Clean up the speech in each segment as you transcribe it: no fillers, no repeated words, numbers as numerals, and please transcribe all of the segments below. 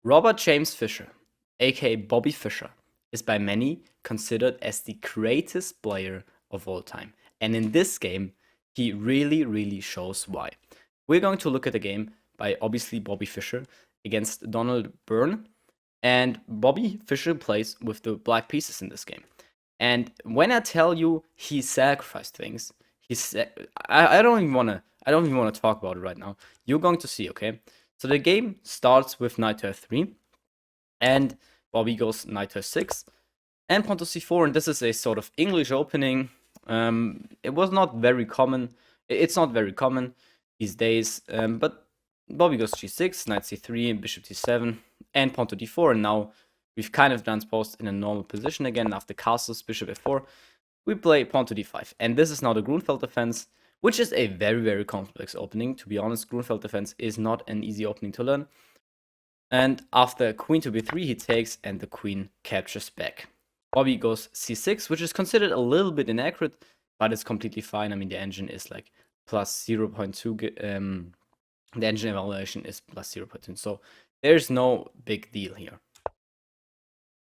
Robert James Fischer, aka Bobby Fischer, is by many considered as the greatest player of all time. And in this game, he really shows why. We're going to look at a game by obviously Bobby Fischer against Donald Byrne. And Bobby Fischer plays with the black pieces in this game. And when I tell you he sacrificed things, I don't even wanna talk about it right now. You're going to see, okay? So the game starts with knight to f3, and Bobby goes knight to f6, and pawn to c4, and this is a sort of English opening. It was not very common. It's not very common these days, but Bobby goes g6, knight c3, bishop t7, and pawn to d4, and now we've kind of transposed in a normal position again after castles, bishop f4. We play pawn to d5, and this is now the Grunfeld defense, which is a very complex opening. To be honest, Grunfeld defense is not an easy opening to learn. And after queen to b3, he takes, and the queen captures back. Bobby goes c6, which is considered a little bit inaccurate, but it's completely fine. I mean, the engine is like plus 0.2. The engine evaluation is plus 0.2, so there's no big deal here.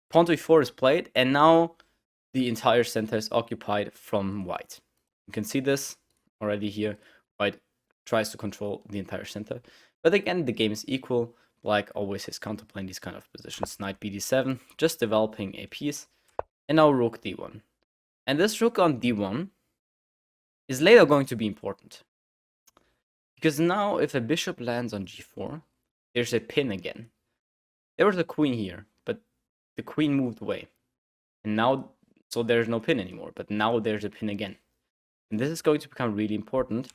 Pawn to e4 is played, and now the entire center is occupied from white. You can see this already here. White tries to control the entire center, but again, the game is equal. Black always is counterplaying these kind of positions. Knight bd7, just developing a piece, and now rook d1. And this rook on d1 is later going to be important, because now if a bishop lands on g4, there's a pin again. There was a queen here, but the queen moved away, and now so there's no pin anymore, but now there's a pin again. And this is going to become really important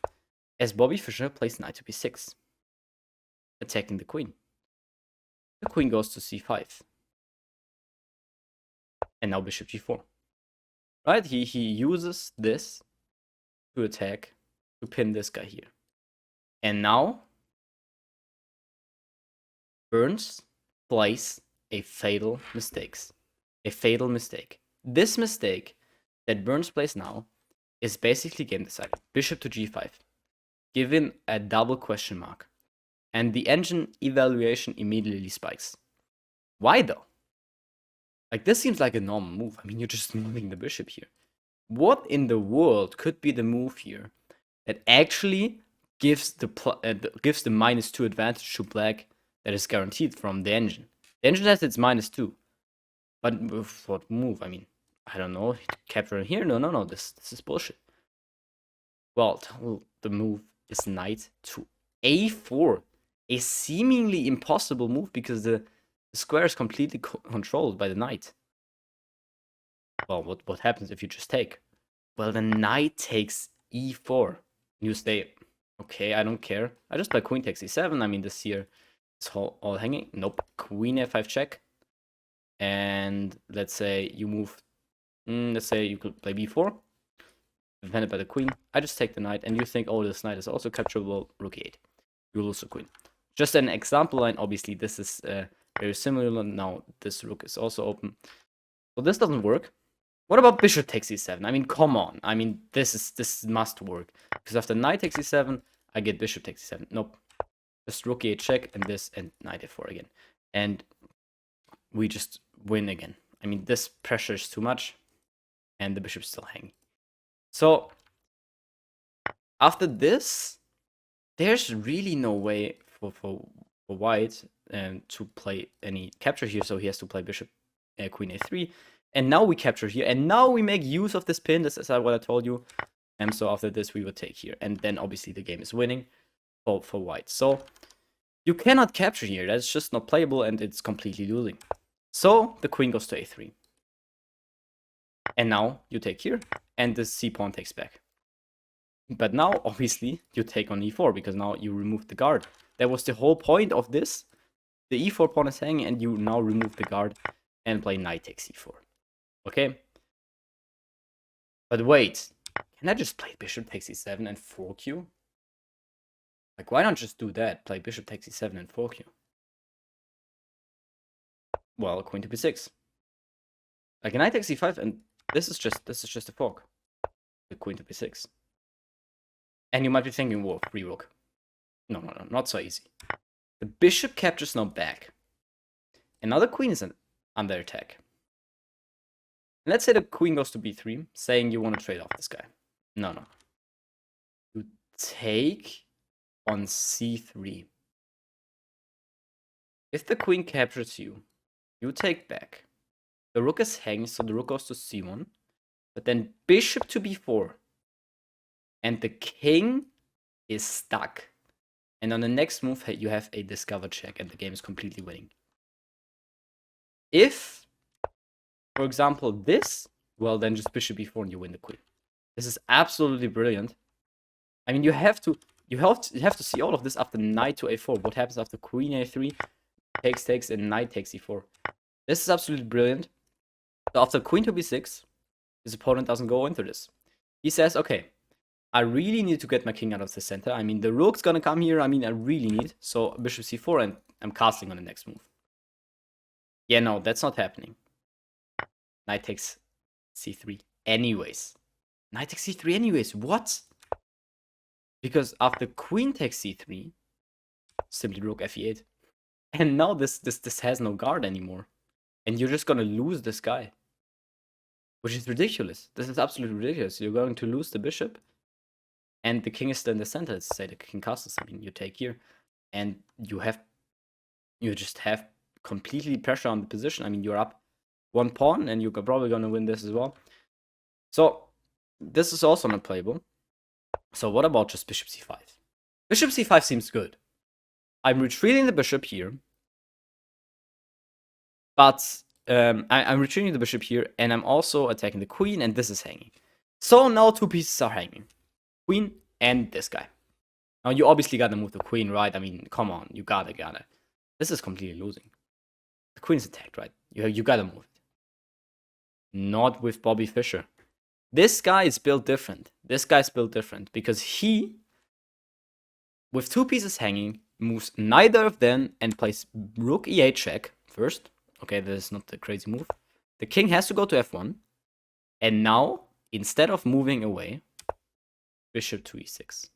as Bobby Fischer plays knight to b6, attacking the queen. The queen goes to c5. And now bishop g4. Right? He uses this to attack, to pin this guy here. And now Burns plays a fatal mistake. This mistake that Burns plays now is basically game deciding. Bishop to g5, given a double question mark. And the engine evaluation immediately spikes. Why though? Like, this seems like a normal move. I mean, you're just moving the bishop here. What in the world could be the move here that actually gives the -2 advantage to black that is guaranteed from the engine? The engine has its -2. But with what move? I mean, I don't know. Capture here? No. This is bullshit. Well, the move is knight to a4. A seemingly impossible move because the square is completely controlled by the knight. Well, what happens if you just take? Well, the knight takes e4. You stay, okay, I don't care. I just play queen takes e7. I mean, this here is all hanging. Nope, queen f5 check. And let's say you move, let's say you could play b4. Defended by the queen. I just take the knight, and you think, oh, this knight is also capturable. Rook e8. You lose the queen. Just an example line. Obviously, this is very similar. Now, this rook is also open. So this doesn't work. What about bishop takes e7? I mean, come on. I mean, this must work. Because after knight takes e7, I get bishop takes e7. Nope. Just rook e8 check, and this, and knight f4 again. And we just win again. I mean, this pressure is too much, and the bishop's still hanging. So, after this, there's really no way for white to play any capture here, so he has to play bishop queen a3, and now we capture here, and now we make use of this pin. This is what I told you. And so after this we would take here, and then obviously the game is winning for white. So you cannot capture here. That's just not playable, and it's completely losing. So the queen goes to a3, and now you take here, and the c pawn takes back. But now, obviously, you take on e4, because now you remove the guard. That was the whole point of this. The e4 pawn is hanging, and you now remove the guard and play knight takes e4. Okay? But wait, can I just play bishop takes e7 and fork you? Like, why not just do that? Play bishop takes e7 and fork you. Well, queen to b6. Like, knight takes e5, and this is just a fork. The queen to b6. And you might be thinking, whoa, free rook. No, not so easy. The bishop captures now back. And now the queen is under attack. And let's say the queen goes to b3, saying you want to trade off this guy. No. You take on c3. If the queen captures you, you take back. The rook is hanging, so the rook goes to c1. But then bishop to b4. And the king is stuck. And on the next move, you have a discovered check, and the game is completely winning. If, for example, this, well, then just bishop b4 and you win the queen. This is absolutely brilliant. I mean, you have to see all of this after knight to a4. What happens after queen a3, takes, and knight takes e4. This is absolutely brilliant. So after queen to b6, his opponent doesn't go into this. He says, okay, I really need to get my king out of the center. I mean, the rook's gonna come here. I mean, I really need. So bishop c4, and I'm castling on the next move. Yeah, no, that's not happening. Knight takes c3 anyways. Knight takes c3 anyways. What? Because after queen takes c3, simply rook f8. And now this has no guard anymore. And you're just gonna lose this guy. Which is ridiculous. This is absolutely ridiculous. You're going to lose the bishop. And the king is still in the center. Let's say the king castles. I mean, you take here. And you just have completely pressure on the position. I mean, you're up one pawn, and you're probably going to win this as well. So, this is also not playable. So, what about just bishop c5? Bishop c5 seems good. I'm retreating the bishop here. But I'm retreating the bishop here, and I'm also attacking the queen, and this is hanging. So, now two pieces are hanging. Queen and this guy. Now, you obviously gotta move the queen, right? I mean, come on, you gotta. This is completely losing. The queen is attacked, right? You gotta move it. Not with Bobby Fischer. This guy is built different. Because he, with two pieces hanging, moves neither of them and plays rook e8 check first. Okay, this is not a crazy move. The king has to go to f1. And now, instead of moving away, bishop to e6.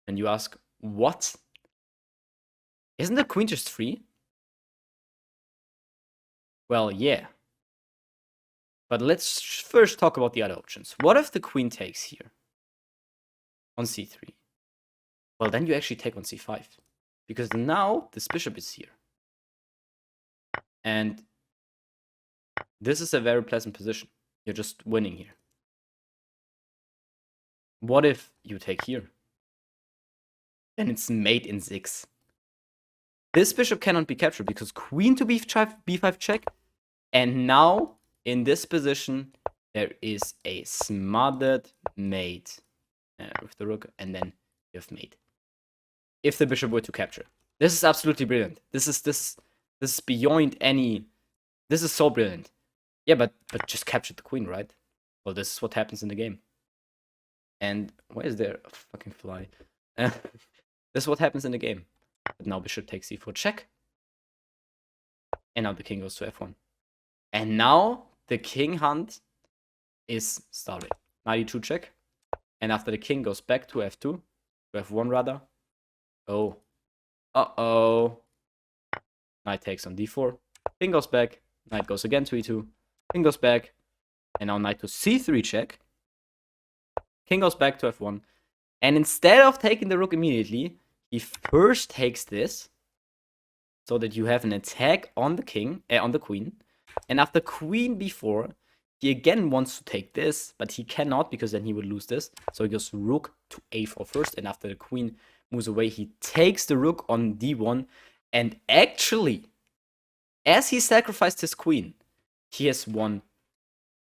And you ask, what? Isn't the queen just free? Well, yeah. But let's first talk about the other options. What if the queen takes here? On c3. Well, then you actually take on c5. Because now this bishop is here. And this is a very pleasant position. You're just winning here. What if you take here? Then it's mate in 6. This bishop cannot be captured because queen to b5 check. And now, in this position, there is a smothered mate with the rook. And then you have mate. If the bishop were to capture. This is absolutely brilliant. This is beyond any... This is so brilliant. Yeah, but just capture the queen, right? Well, this is what happens in the game. And why is there a fucking fly? This is what happens in the game. But now bishop takes c4 check. And now the king goes to f1. And now the king hunt is started. Knight e2 check. And after the king goes back to f2, to f1 rather. Oh. Uh-oh. Knight takes on d4. King goes back. Knight goes again to e2. King goes back. And now knight to c3 check. King goes back to f1. And instead of taking the rook immediately, he first takes this. So that you have an attack on the queen. And after queen b4, he again wants to take this. But he cannot, because then he would lose this. So he goes rook to a4 first. And after the queen moves away, he takes the rook on d1. And actually, as he sacrificed his queen, he has won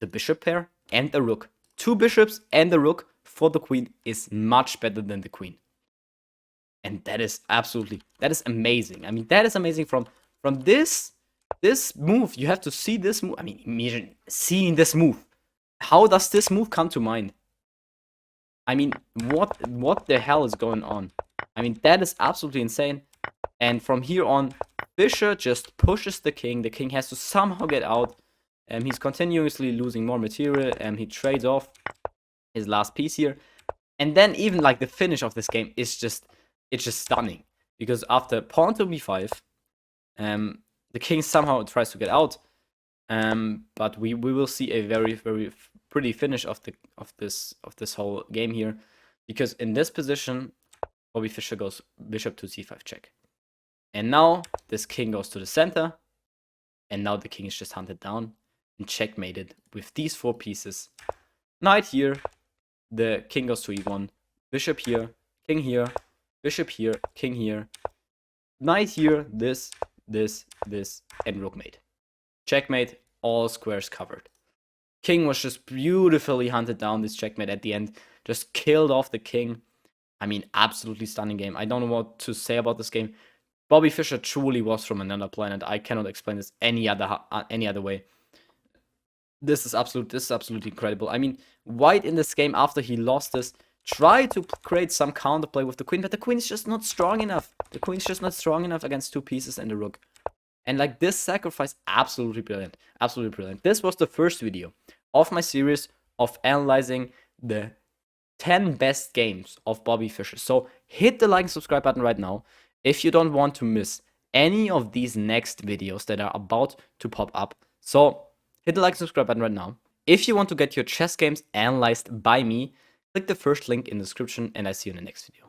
the bishop pair and the rook. 2 bishops and the rook for the queen is much better than the queen. And that is amazing. I mean, that is amazing from this move. You have to see this move. I mean, imagine seeing this move. How does this move come to mind? I mean, what the hell is going on? I mean, that is absolutely insane. And from here on, Fischer just pushes the king. The king has to somehow get out. He's continuously losing more material. He trades off his last piece here. And then even like the finish of this game is just stunning. Because after pawn to b5, The king somehow tries to get out, but we will see a very pretty finish of this whole game here, because in this position, Bobby Fischer goes bishop to c5 check, and now this king goes to the center, and now the king is just hunted down and checkmated with these 4 pieces. Knight here, the king goes to e1, bishop here, king here, bishop here, king here, knight here, this, and rook mate. Checkmate, all squares covered. King was just beautifully hunted down, this checkmate at the end. Just killed off the king. I mean, absolutely stunning game. I don't know what to say about this game. Bobby Fischer truly was from another planet. I cannot explain this any other way. This is absolutely incredible. I mean, White in this game, after he lost this, tried to create some counterplay with the queen, but the queen is just not strong enough. The queen's just not strong enough against 2 pieces and the rook. And like, this sacrifice, absolutely brilliant. Absolutely brilliant. This was the first video of my series of analyzing the 10 best games of Bobby Fischer. So hit the like and subscribe button right now if you don't want to miss any of these next videos that are about to pop up. So hit the like and subscribe button right now. If you want to get your chess games analyzed by me, click the first link in the description, and I see you in the next video.